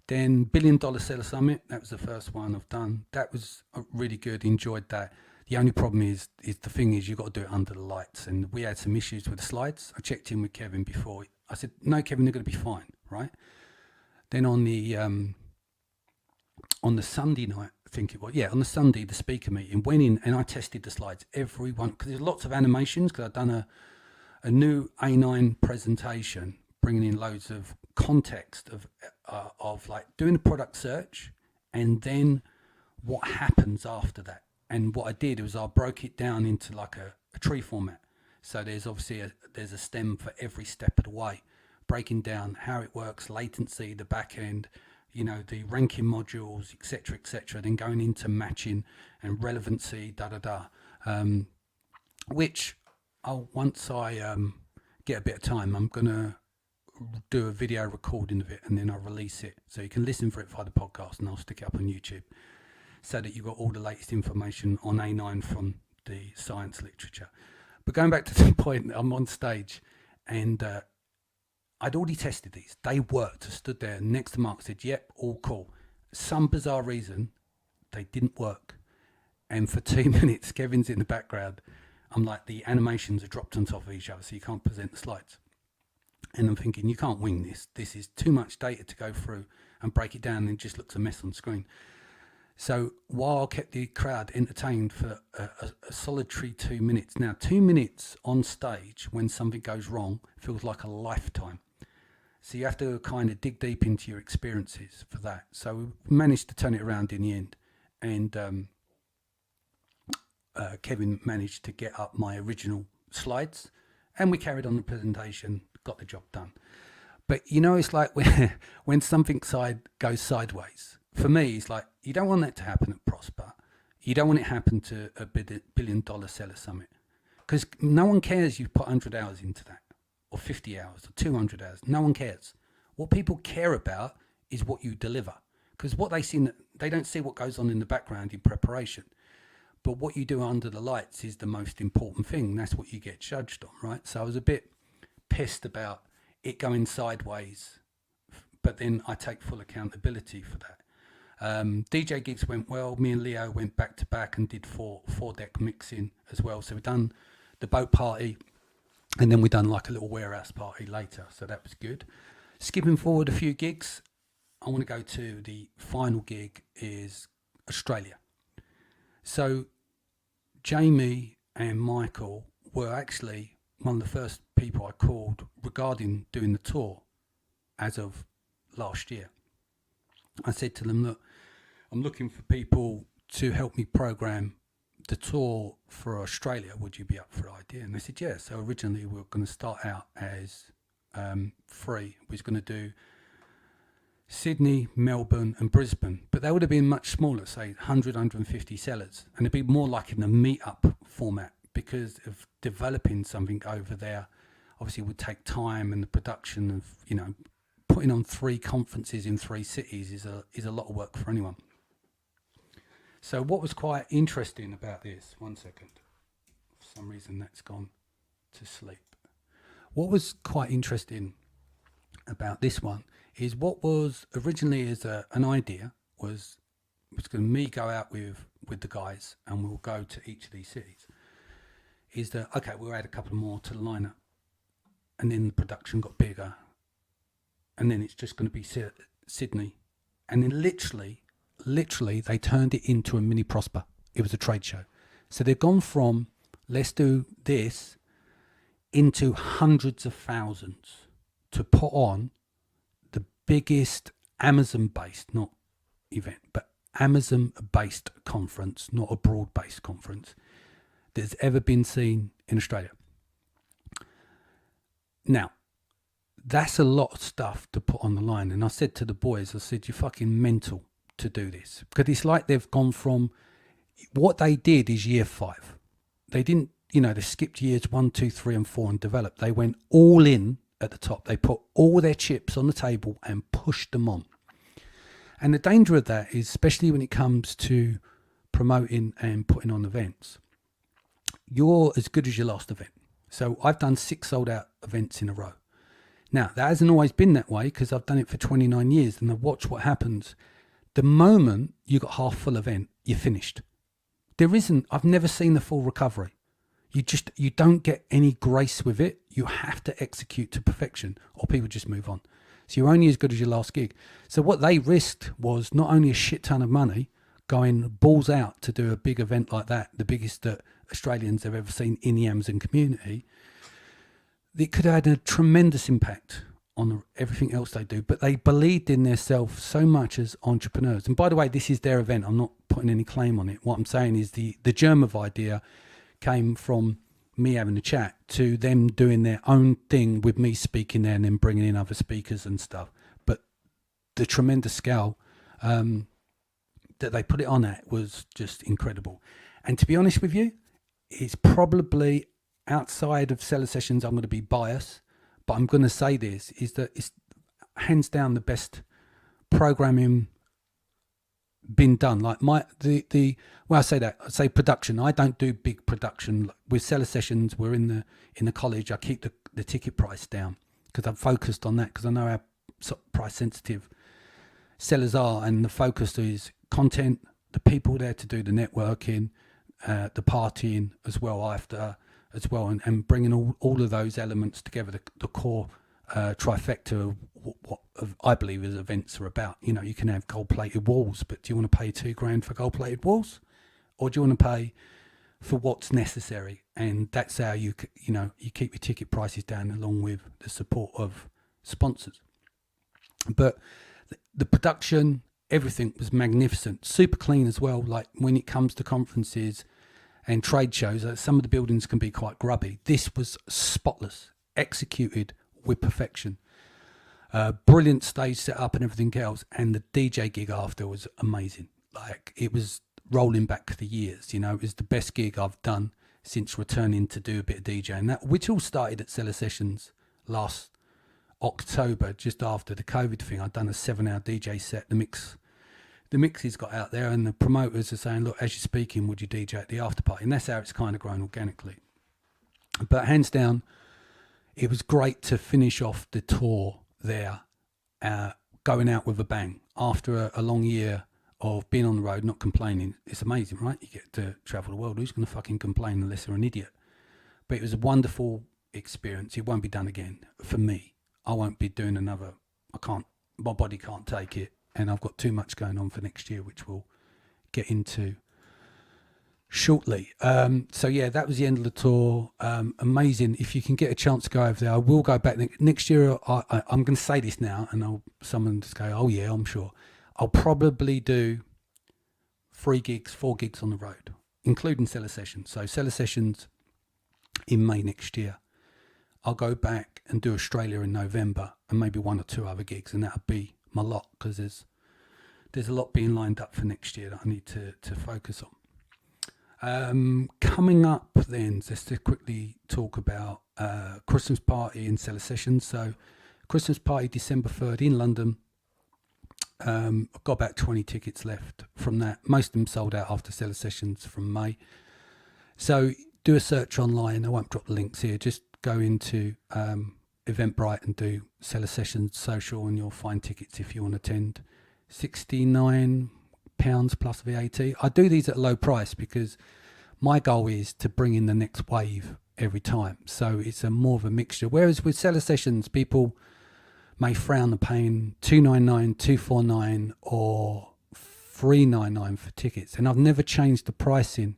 Then $1 Billion Seller Summit. That was the first one I've done. That was really good. Enjoyed that. The only problem is the thing is you've got to do it under the lights, and we had some issues with the slides. I checked in with Kevin before. I said, no, Kevin, they're going to be fine, right? Then on the Sunday night, I think it was, on the Sunday, the speaker meeting, went in and I tested the slides, everyone, because there's lots of animations, because I've done a new A9 presentation, bringing in loads of context of like doing a product search and then what happens after that. And what I did was I broke it down into like a tree format. So there's obviously there's a stem for every step of the way, breaking down how it works, latency, the back end, the ranking modules, etc., then going into matching and relevancy, which once I get a bit of time, I'm going to do a video recording of it, and then I'll release it. So you can listen for it via the podcast, and I'll stick it up on YouTube so that you've got all the latest information on A9 from the science literature. But going back to the point, I'm on stage, and I'd already tested these. They worked. I stood there next to Mark, said, yep, all cool. Some bizarre reason, they didn't work. And for 2 minutes, Kevin's in the background. I'm like, the animations are dropped on top of each other, so you can't present the slides. And I'm thinking, you can't wing this. This is too much data to go through and break it down, and it just looks a mess on screen. So while I kept the crowd entertained for a solitary 2 minutes. Now, 2 minutes on stage when something goes wrong feels like a lifetime. So you have to kind of dig deep into your experiences for that. So we managed to turn it around in the end. And Kevin managed to get up my original slides, and we carried on the presentation, got the job done. But it's like when something goes sideways. For me, it's like, you don't want that to happen at Prosper. You don't want it to happen to a $1 billion seller summit, because no one cares you've put 100 hours into that, or 50 hours, or 200 hours. No one cares. What people care about is what you deliver, because what they don't see what goes on in the background in preparation. But what you do under the lights is the most important thing. That's what you get judged on, right? So I was a bit pissed about it going sideways, but then I take full accountability for that. DJ gigs went well. Me and Leo went back to back and did four deck mixing as well. So we done the boat party, and then we done like a little warehouse party later. So that was good. Skipping forward a few gigs, I want to go to the final gig is Australia. So Jamie and Michael were actually one of the first people I called regarding doing the tour as of last year. I said to them, look, I'm looking for people to help me program the tour for Australia. Would you be up for the idea? And they said, yeah. So originally we were going to start out as 3. We was going to do Sydney, Melbourne and Brisbane, but they would have been much smaller, say 100, 150 sellers. And it'd be more like in a meet-up format, because of developing something over there obviously would take time, and the production of, putting on 3 conferences in 3 cities is a lot of work for anyone. So what was quite interesting about this, 1 second, for some reason that's gone to sleep. What was quite interesting about this one is what was originally as an idea was going to me go out with the guys, and we'll go to each of these cities. Is that, okay, we'll add a couple more to the lineup, and then the production got bigger, and then it's just going to be Sydney, and then literally they turned it into a mini Prosper. It was a trade show. So they've gone from let's do this into hundreds of thousands to put on the biggest Amazon-based, not event, but Amazon-based conference, not a broad-based conference, that's ever been seen in Australia. Now, that's a lot of stuff to put on the line. And I said to the boys, I said, you're fucking mental to do this. Because it's like they've gone from, what they did is year 5. They didn't, they skipped years 1, 2, 3 and 4 and developed. They went all in at the top. They put all their chips on the table and pushed them on. And the danger of that is, especially when it comes to promoting and putting on events, you're as good as your last event. So I've done 6 sold out events in a row. Now, that hasn't always been that way, because I've done it for 29 years, and I've watched what happens. The moment you got half full event, you're finished. I've never seen the full recovery. You don't get any grace with it. You have to execute to perfection, or people just move on. So you're only as good as your last gig. So what they risked was not only a shit ton of money, going balls out to do a big event like that, the biggest that Australians have ever seen in the Amazon community. It could have had a tremendous impact on everything else they do, but they believed in themselves so much as entrepreneurs. And by the way, this is their event. I'm not putting any claim on it. What I'm saying is the germ of idea came from me having a chat, to them doing their own thing with me speaking there and then bringing in other speakers and stuff. But the tremendous scale that they put it on at was just incredible. And to be honest with you, it's probably outside of Seller Sessions, I'm going to be biased, but I'm going to say this, is that it's hands down the best programming been done. Like when I say that, I say production. I don't do big production. With Seller Sessions, we're in the college. I keep the ticket price down because I'm focused on that, because I know how price sensitive sellers are, and the focus is content, the people there to do the networking, the partying as well after as well, and bringing all of those elements together, the core trifecta of what I believe is events are about. You know, you can have gold-plated walls, but do you want to pay $2,000 for gold-plated walls, or do you want to pay for what's necessary? And that's how you keep your ticket prices down, along with the support of sponsors. But the production, everything was magnificent, super clean as well. Like when it comes to conferences and trade shows, some of the buildings can be quite grubby. This was spotless, executed with perfection. Brilliant stage set up and everything else, and the DJ gig after was amazing. Like, it was rolling back the years, you know. It was the best gig I've done since returning to do a bit of DJing, that which all started at Seller Sessions last October, just after the COVID thing. I'd done a 7-hour DJ set. The mixes got out there, and the promoters are saying, look, as you're speaking, would you DJ at the after party? And that's how it's kind of grown organically. But hands down, it was great to finish off the tour there, going out with a bang after a long year of being on the road, not complaining. It's amazing, right? You get to travel the world. Who's going to fucking complain unless they're an idiot? But it was a wonderful experience. It won't be done again for me. I won't be doing another. My body can't take it, and I've got too much going on for next year, which we'll get into shortly. So yeah, that was the end of the tour. Amazing. If you can get a chance to go over there, I will go back next year. I'm going to say this now, and someone just go, oh yeah, I'm sure. I'll probably do 4 gigs on the road, including Seller Sessions. So Seller Sessions in May next year. I'll go back and do Australia in November, and maybe 1 or 2 other gigs, and that'll be my lot, because there's a lot being lined up for next year that I need to focus on. Coming up then, just to quickly talk about Christmas party and Seller Sessions. So Christmas party December 3rd in London. I've got about 20 tickets left from that. Most of them sold out after Seller Sessions from May. So do a search online. I won't drop the links here. Just go into Eventbrite and do Seller Sessions social, and you'll find tickets if you want to attend. £69 plus VAT. I do these at a low price because my goal is to bring in the next wave every time. So it's more of a mixture. Whereas with Seller Sessions, people may frown on paying $299, $249 or $399 for tickets. And I've never changed the pricing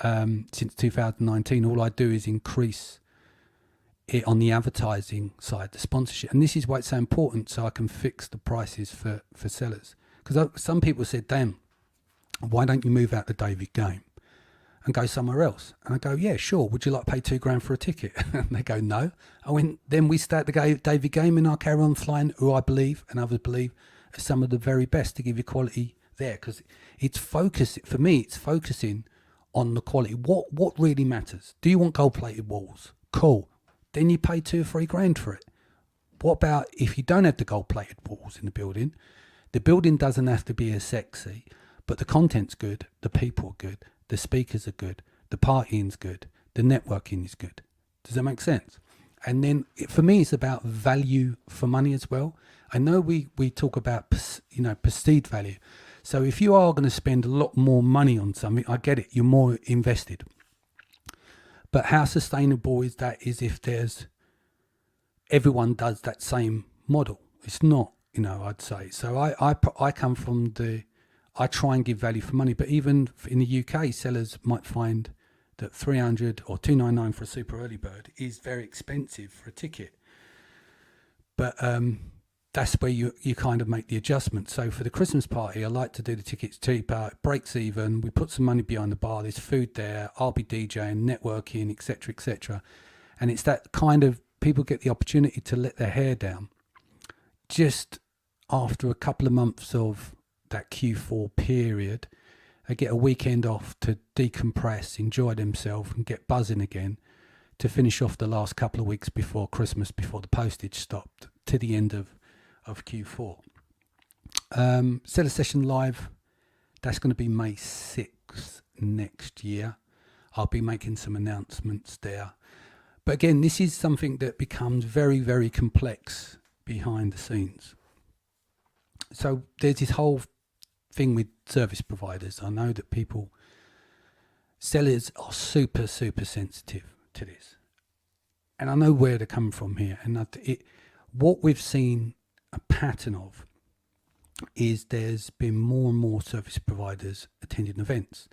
since 2019. All I do is increase it on the advertising side, the sponsorship. And this is why it's so important, so I can fix the prices for sellers. Because some people said, damn, why don't you move out the David Game and go somewhere else? And I go, yeah, sure. Would you like to pay $2,000 for a ticket? And they go, no. I went, then we start the David Game, and I'll carry on flying who I believe and others believe are some of the very best to give you quality there. Because it's focus, for me, it's focusing on the quality. What really matters? Do you want gold-plated walls? Cool. Then you pay $2,000 or $3,000 for it. What about if you don't have the gold-plated walls in the building? The building doesn't have to be as sexy, but the content's good, the people are good, the speakers are good, the partying's good, the networking is good. Does that make sense? And then for me, it's about value for money as well. I know we talk about perceived value. So if you are going to spend a lot more money on something, I get it, you're more invested. But how sustainable is that? Is if everyone does that same model? It's not, I'd say. So I come from I try and give value for money. But even in the UK, sellers might find that $300 or $299 for a super early bird is very expensive for a ticket. But that's where you kind of make the adjustment. So for the Christmas party, I like to do the tickets cheaper, it breaks even, we put some money behind the bar, there's food there, I'll be DJing, networking, etc., etc. And it's that kind of, people get the opportunity to let their hair down just after a couple of months of that Q4 period. They get a weekend off to decompress, enjoy themselves and get buzzing again, to finish off the last couple of weeks before Christmas, before the postage stopped, to the end of Q4. Seller Session Live, that's going to be May 6th next year. I'll be making some announcements there. But again, this is something that becomes very, very complex behind the scenes. So there's this whole thing with service providers. I know that sellers are super, super sensitive to this. And I know where they're coming from here. And what we've seen a pattern of is there's been more and more service providers attending events.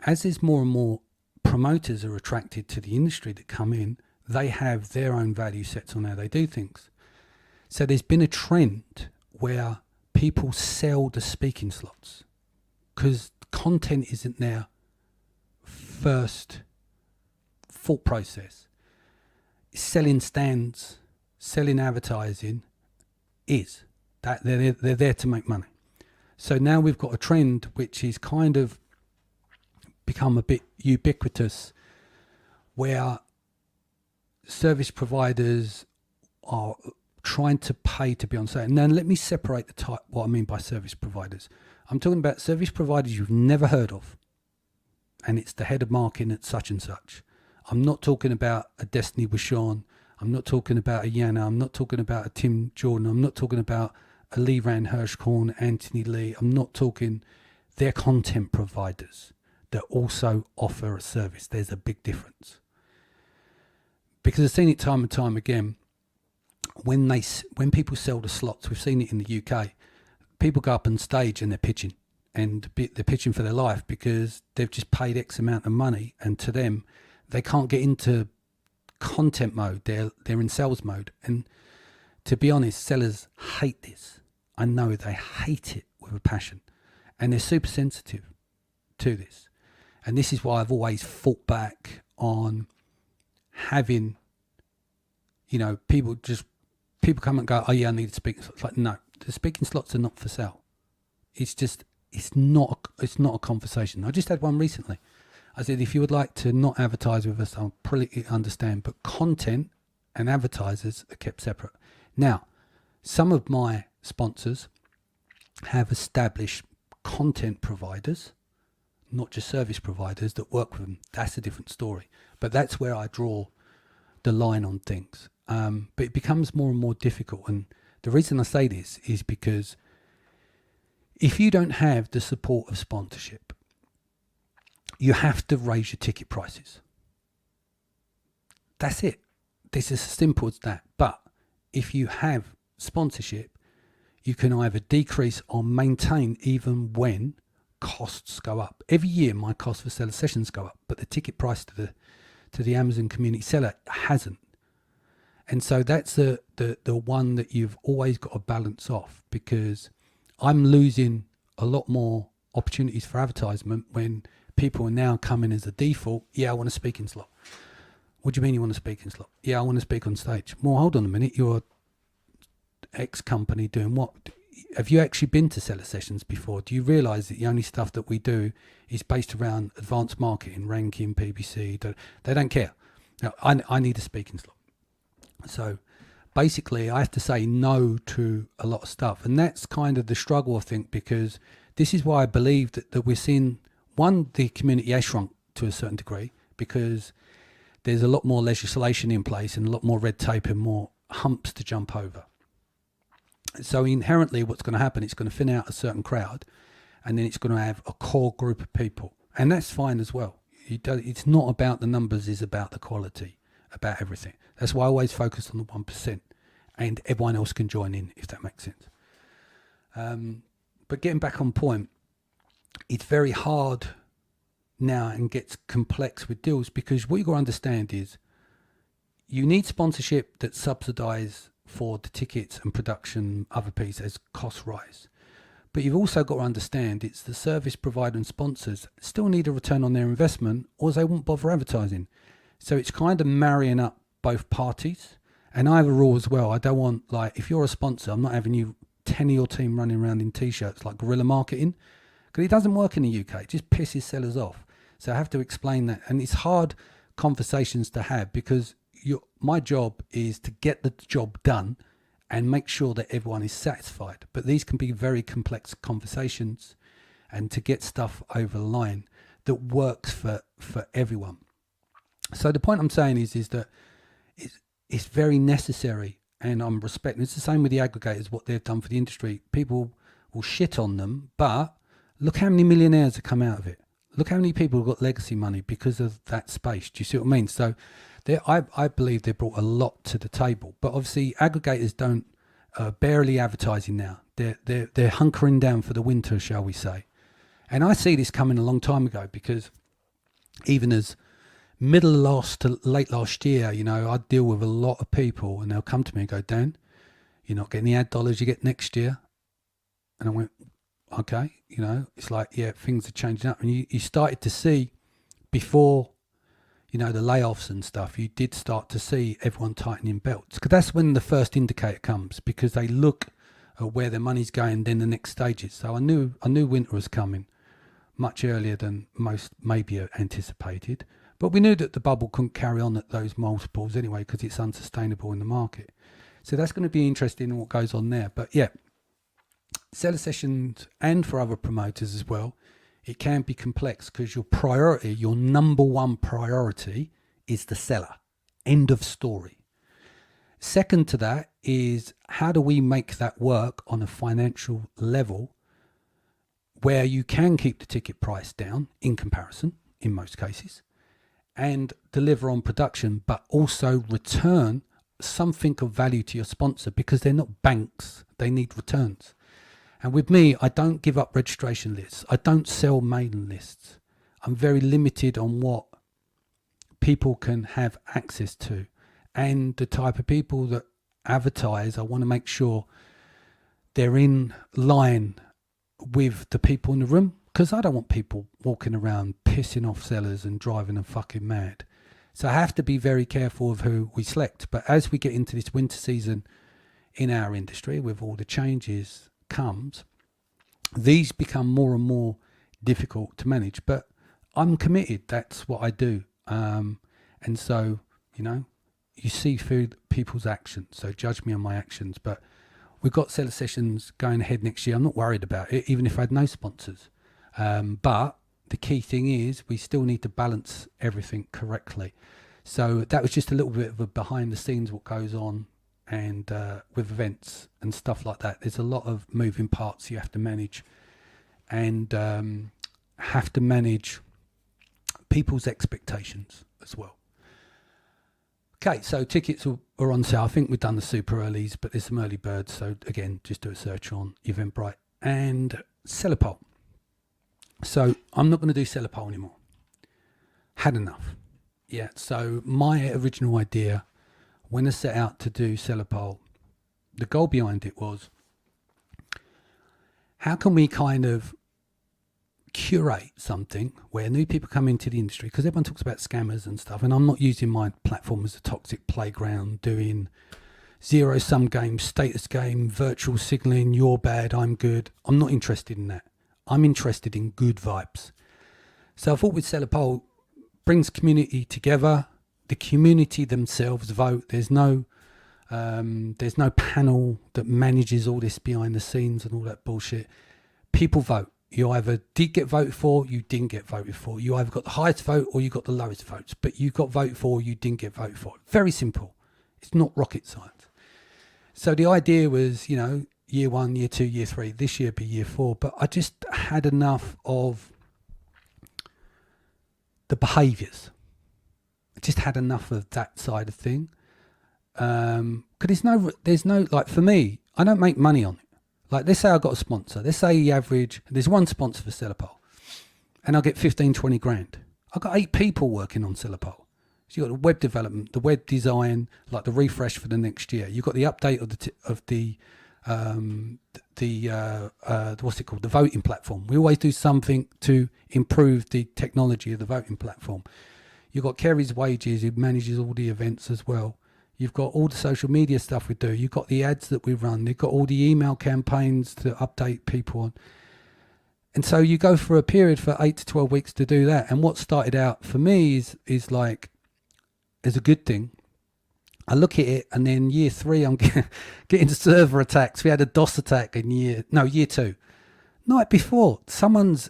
As there's more and more promoters are attracted to the industry that come in, they have their own value sets on how they do things. So there's been a trend where people sell the speaking slots because content isn't their first thought process. Selling stands, selling advertising is that they're there to make money. So now we've got a trend which is kind of become a bit ubiquitous, where service providers are trying to pay to be on sale. Now let me separate what I mean by service providers. I'm talking about service providers you've never heard of, and it's the head of marketing at such and such. I'm not talking about a Destiny Wishon. I'm not talking about a Yana. I'm not talking about a Tim Jordan. I'm not talking about a Lee Rand Hirschhorn, Anthony Lee. I'm not talking, they're content providers that also offer a service. There's a big difference. Because I've seen it time and time again. When people sell the slots, we've seen it in the UK, people go up on stage and they're pitching. And they're pitching for their life because they've just paid X amount of money, and to them, they can't get into content mode. They're in sales mode. And to be honest, sellers hate this. I know they hate it with a passion, and they're super sensitive to this. And this is why I've always fought back on having, people come and go, oh yeah, I need a speaking slot. It's like, no, the speaking slots are not for sale. It's not a conversation. I just had one recently. I said, if you would like to not advertise with us, I'll probably understand, but content and advertisers are kept separate. Now, some of my sponsors have established content providers, not just service providers, that work with them. That's a different story. But that's where I draw the line on things. But it becomes more and more difficult. And the reason I say this is because if you don't have the support of sponsorship, you have to raise your ticket prices. That's it. This is as simple as that. But if you have sponsorship, you can either decrease or maintain even when costs go up. Every year my cost for seller sessions go up, but the ticket price to the Amazon community seller hasn't. And so that's the one that you've always got to balance off, because I'm losing a lot more opportunities for advertisement when people are now coming as a default. Yeah, I want a speaking slot. What do you mean you want a speaking slot? Yeah, I want to speak on stage. Well, hold on a minute. You're X company doing what? Have you actually been to seller sessions before? Do you realize that the only stuff that we do is based around advanced marketing, ranking, PPC? They don't care. Now, I need a speaking slot. So basically I have to say no to a lot of stuff. And that's kind of the struggle, I think, because this is why I believe that we're seeing, one, the community has shrunk to a certain degree because there's a lot more legislation in place and a lot more red tape and more humps to jump over. So inherently what's going to happen, it's going to thin out a certain crowd, and then it's going to have a core group of people. And that's fine as well. It's not about the numbers, it's about the quality, about everything. That's why I always focus on the 1%, and everyone else can join in, if that makes sense. But getting back on point, it's very hard now and gets complex with deals, because what you've got to understand is you need sponsorship that subsidize for the tickets and production other piece as costs rise. But you've also got to understand it's the service provider and sponsors still need a return on their investment, or they won't bother advertising. So it's kind of marrying up both parties. And I have a rule as well. I don't want, like, if you're a sponsor, I'm not having you 10 of your team running around in t-shirts like guerrilla marketing, because it doesn't work in the UK. It just pisses sellers off. So I have to explain that. And it's hard conversations to have, because my job is to get the job done and make sure that everyone is satisfied. But these can be very complex conversations, and to get stuff over the line that works for everyone. So the point I'm saying is that it's very necessary, and I'm respecting. It's the same with the aggregators, what they've done for the industry. People will shit on them, but look how many millionaires have come out of it. Look how many people have got legacy money because of that space. Do you see what I mean? So I believe they brought a lot to the table. But obviously aggregators don't barely advertising now. They're hunkering down for the winter, shall we say. And I see this coming a long time ago, because even as middle last to late last year, you know, I deal with a lot of people, and they'll come to me and go, Dan, you're not getting the ad dollars you get next year. And I went, okay, you know, it's like, yeah, things are changing up. And you started to see before, you know, the layoffs and stuff, you did start to see everyone tightening belts, because that's when the first indicator comes, because they look at where their money's going, then the next stages. So I knew winter was coming much earlier than most maybe anticipated. But we knew that the bubble couldn't carry on at those multiples anyway, because it's unsustainable in the market. So that's going to be interesting in what goes on there. But yeah, seller sessions, and for other promoters as well, it can be complex, because your number one priority is the seller. End of story. Second to that is, how do we make that work on a financial level where you can keep the ticket price down in comparison, in most cases, and deliver on production, but also return something of value to your sponsor, because they're not banks, they need returns. And with me, I don't give up registration lists. I don't sell mailing lists. I'm very limited on what people can have access to. And the type of people that advertise, I want to make sure they're in line with the people in the room, because I don't want people walking around pissing off sellers and driving them fucking mad. So I have to be very careful of who we select. But as we get into this winter season in our industry, with all the changes comes, these become more and more difficult to manage. But I'm committed. That's what I do. And so, you know, you see through people's actions. So judge me on my actions. But we've got seller sessions going ahead next year. I'm not worried about it, even if I had no sponsors. But the key thing is, we still need to balance everything correctly. So that was just a little bit of a behind the scenes, what goes on, and with events and stuff like that. There's a lot of moving parts you have to manage, and have to manage people's expectations as well. Okay, so tickets are on sale. I think we've done the super earlies, but there's some early birds. So again, just do a search on Eventbrite and Sellerpole. So I'm not going to do Sellerpole anymore. Had enough. Yeah, so my original idea, when I set out to do Sellerpole, the goal behind it was, how can we kind of curate something where new people come into the industry, because everyone talks about scammers and stuff, and I'm not using my platform as a toxic playground doing zero-sum games, status game, virtual signaling, you're bad, I'm good. I'm not interested in that. I'm interested in good vibes. So I thought with Sellerpole, brings community together. The community themselves vote. There's no panel that manages all this behind the scenes and all that bullshit. People vote. You either did get voted for, you didn't get voted for. You either got the highest vote or you got the lowest votes, but you got voted for or you didn't get voted for. Very simple. It's not rocket science. So the idea was, you know, year 1, year 2, year 3, this year be year 4, but I just had enough of the behaviours. I just had enough of that side of thing. Because there's no, like, for me, I don't make money on it. Like, let's say I got a sponsor. Let's say the average, there's one sponsor for Sellerpole, and I get 15, 20 grand. I've got 8 people working on Sellerpole. So you've got the web development, the web design, like the refresh for the next year. You've got the update of the what's it called, the voting platform. We always do something to improve the technology of the voting platform. You've got Kerry's Wages, who manages all the events as well. You've got all the social media stuff we do. You've got the ads that we run. You've got all the email campaigns to update people on. And so you go for a period for 8 to 12 weeks to do that. And what started out for me is like, is a good thing. I look at it, and then year 3, I'm getting server attacks. We had a DOS attack in year 2. Night before, someone's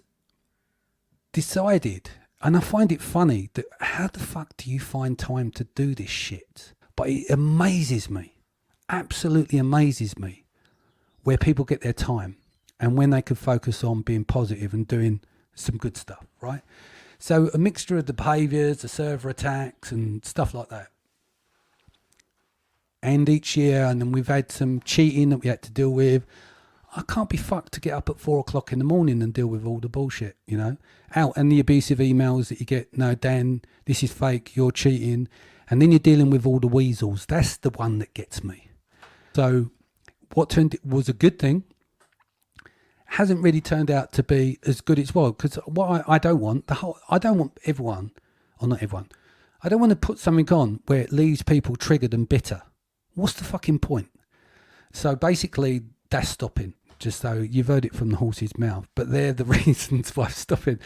decided, and I find it funny, that how the fuck do you find time to do this shit? But it amazes me, absolutely amazes me, where people get their time and when they can focus on being positive and doing some good stuff, right? So a mixture of the behaviours, the server attacks and stuff like that. And each year, and then we've had some cheating that we had to deal with. I can't be fucked to get up at 4 o'clock in the morning and deal with all the bullshit, you know? And the abusive emails that you get, no, Dan, this is fake, you're cheating. And then you're dealing with all the weasels. That's the one that gets me. So what was a good thing hasn't really turned out to be as good as well. Because what I don't want, I don't want everyone, or not everyone, I don't want to put something on where it leaves people triggered and bitter. What's the fucking point? So basically, that's stopping. Just so you've heard it from the horse's mouth. But they're the reasons why I'm stopping.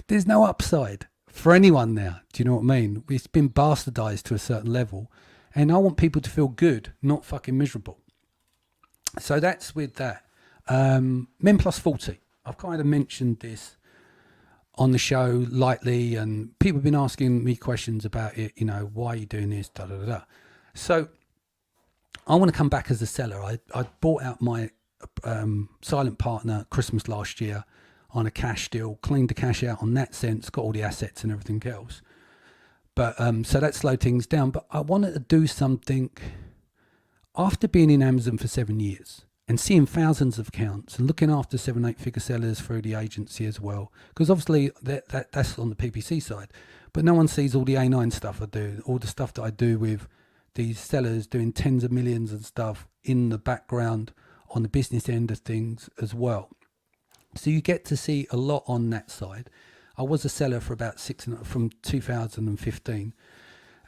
There's no upside for anyone now. Do you know what I mean? It's been bastardized to a certain level. And I want people to feel good, not fucking miserable. So that's with that. Men Plus 40. I've kind of mentioned this on the show lightly, and people have been asking me questions about it. You know, why are you doing this? Da, da, da, da. So I want to come back as a seller. I bought out my silent partner Christmas last year on a cash deal, cleaned the cash out on that sense, got all the assets and everything else. But so that slowed things down. But I wanted to do something after being in Amazon for 7 years and seeing thousands of accounts and looking after 7-8 figure sellers through the agency as well. Because obviously that's on the PPC side. But no one sees all the A9 stuff I do, all the stuff that I do with these sellers doing tens of millions and stuff in the background on the business end of things as well. So you get to see a lot on that side. I was a seller for about from 2015,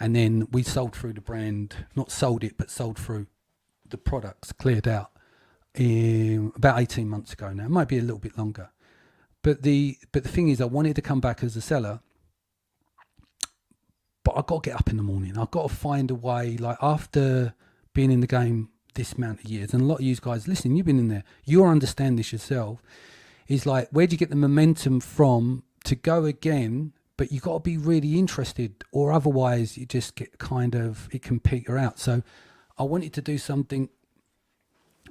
and then we sold through the brand, not sold it, but sold through the products, cleared out about 18 months ago now. It might be a little bit longer. But the thing is, I wanted to come back as a seller, but I've got to get up in the morning. I've got to find a way, like after being in the game this amount of years, and a lot of you guys listening, you've been in there, you'll understand this yourself, is like, where do you get the momentum from to go again? But you've got to be really interested, or otherwise you just get kind of, it can peter out. So I wanted to do something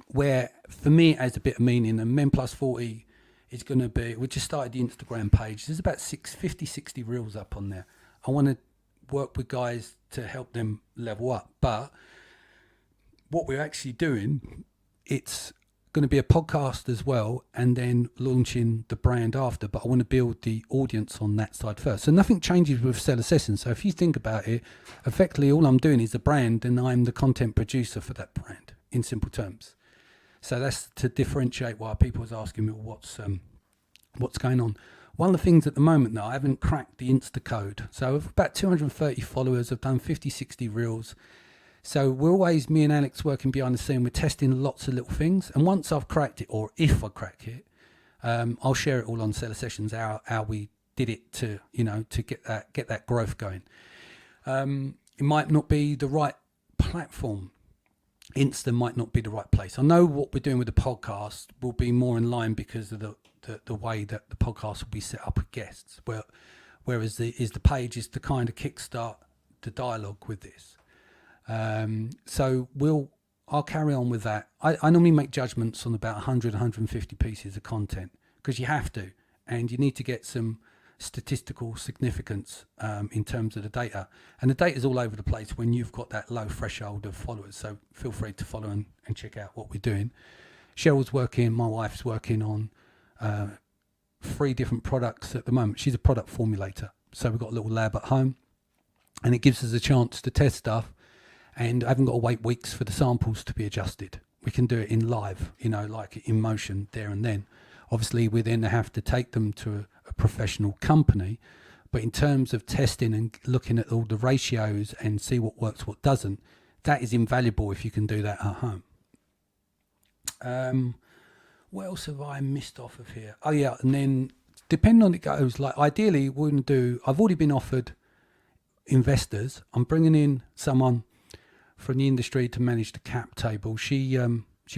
where, for me, it has a bit of meaning, and Men Plus 40 is going to be, we just started the Instagram page. There's about 60 reels up on there. I want to work with guys to help them level up. But what we're actually doing, it's going to be a podcast as well, and then launching the brand after. But I want to build the audience on that side first. So nothing changes with Seller Sessions. So if you think about it, effectively all I'm doing is a brand, and I'm the content producer for that brand, in simple terms. So that's to differentiate why people was asking me what's going on. One of the things at the moment, though, I haven't cracked the Insta code. So I've about 230 followers. I've done 50, 60 reels. So we're always, me and Alex, working behind the scene. We're testing lots of little things. And once I've cracked it, or if I crack it, I'll share it all on Seller Sessions, how we did it to, to get that growth going. It might not be the right platform. Insta might not be the right place. I know what we're doing with the podcast will be more in line because of the way that the podcast will be set up with guests. Whereas the page is to kind of kickstart the dialogue with this. So I'll carry on with that. I normally make judgments on about 100, 150 pieces of content because you have to, and you need to get some statistical significance in terms of the data. And the data is all over the place when you've got that low threshold of followers. So feel free to follow and check out what we're doing. Cheryl's working, my wife's working on 3 different products at the moment. She's a product formulator. So we've got a little lab at home. and it gives us a chance to test stuff, and I haven't got to wait weeks for the samples to be adjusted. We can do it in live, like in motion there and then. Obviously, we then have to take them to a professional company, but in terms of testing and looking at all the ratios and see what works, what doesn't, that is invaluable if you can do that at home. What else have I missed off of here? Oh yeah, and then depending on it goes, like ideally I've already been offered investors. I'm bringing in someone from the industry to manage the cap table. She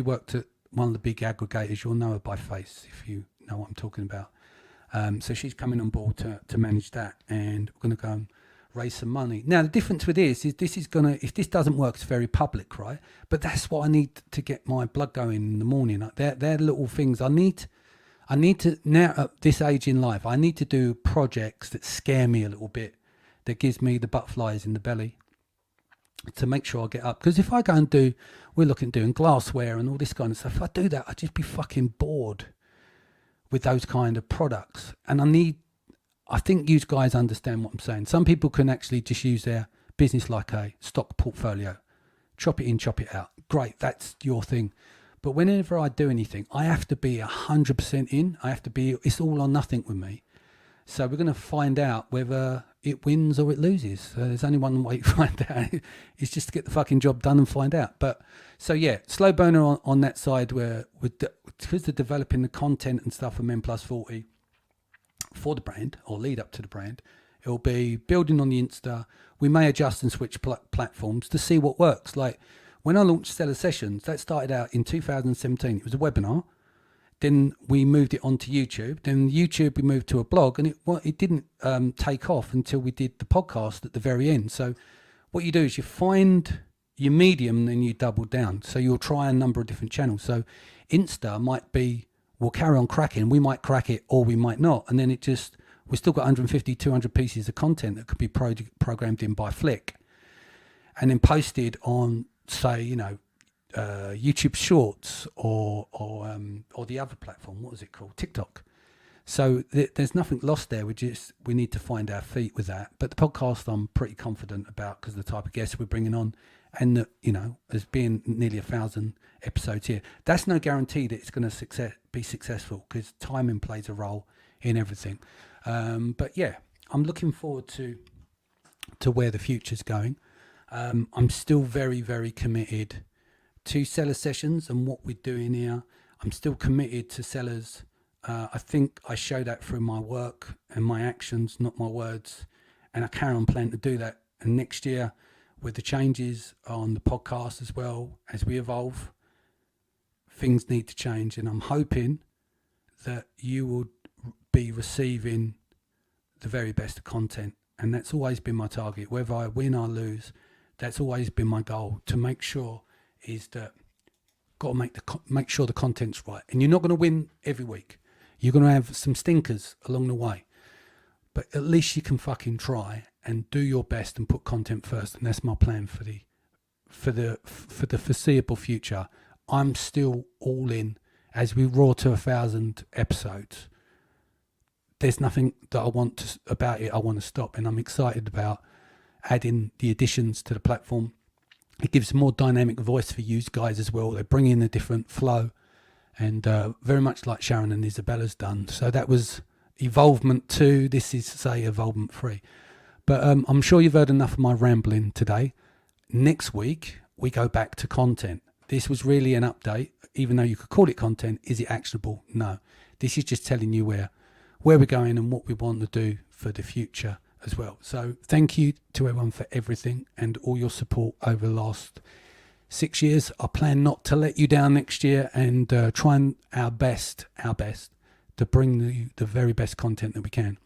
worked at one of the big aggregators. You'll know her by face if you know what I'm talking about. So she's coming on board to manage that, and we're going to go and raise some money. Now the difference with this is if this doesn't work, it's very public, right? But that's what I need to get my blood going in the morning. Like they're little things I need to now at this age in life. I need to do projects that scare me a little bit, that gives me the butterflies in the belly, to make sure I get up. Because if I go and we're looking at doing glassware and all this kind of stuff, if I do that, I'd just be fucking bored with those kind of products. And I think you guys understand what I'm saying. Some people can actually just use their business like a stock portfolio. Chop it in, chop it out. Great, that's your thing. But whenever I do anything, I have to be 100% in. It's all or nothing with me. So we're going to find out whether it wins or it loses. So there's only one way to find out. It's just to get the fucking job done and find out. But so yeah, slow burner on that side, where because they're developing the content and stuff for Men Plus 40 for the brand or lead up to the brand, it'll be building on the Insta. We may adjust and switch platforms to see what works. Like when I launched Seller Sessions, that started out in 2017. It was a webinar. Then we moved it onto YouTube. Then YouTube, we moved to a blog, and it didn't take off until we did the podcast at the very end. So what you do is you find your medium, then you double down. So you'll try a number of different channels. So Insta we'll carry on cracking. We might crack it or we might not. And then we've still got 150, 200 pieces of content that could be programmed in by Flick and then posted on, say, YouTube Shorts or the other platform. What was it called? TikTok. So there's nothing lost there. We need to find our feet with that. But the podcast I'm pretty confident about because of the type of guests we're bringing on, and that, as being nearly 1,000 episodes here, that's no guarantee that it's going to be successful, because timing plays a role in everything. But yeah, I'm looking forward to where the future's going. I'm still very, very committed to Seller Sessions and what we're doing here. I'm still committed to sellers. I think I show that through my work and my actions, not my words. And I carry on planning to do that. And next year, with the changes on the podcast as well, as we evolve, things need to change. And I'm hoping that you will be receiving the very best of content. And that's always been my target. Whether I win or lose, that's always been my goal, to make sure is that got to make sure the content's right. And you're not going to win every week. You're going to have some stinkers along the way, but at least you can fucking try and do your best and put content first. And that's my plan for the foreseeable future. I'm still all in as we roar to 1,000 episodes. There's nothing that I want about it I want to stop, and I'm excited about adding the additions to the platform. It gives a more dynamic voice for you guys as well. They bring in a different flow, and very much like Sharon and Isabella's done. So that was Evolvement 2. This is, say, Evolvement 3. But I'm sure you've heard enough of my rambling today. Next week, we go back to content. This was really an update, even though you could call it content. Is it actionable? No. This is just telling you where we're going and what we want to do for the future as well. So thank you to everyone for everything and all your support over the last 6 years. I plan not to let you down next year, and try our best to bring the very best content that we can.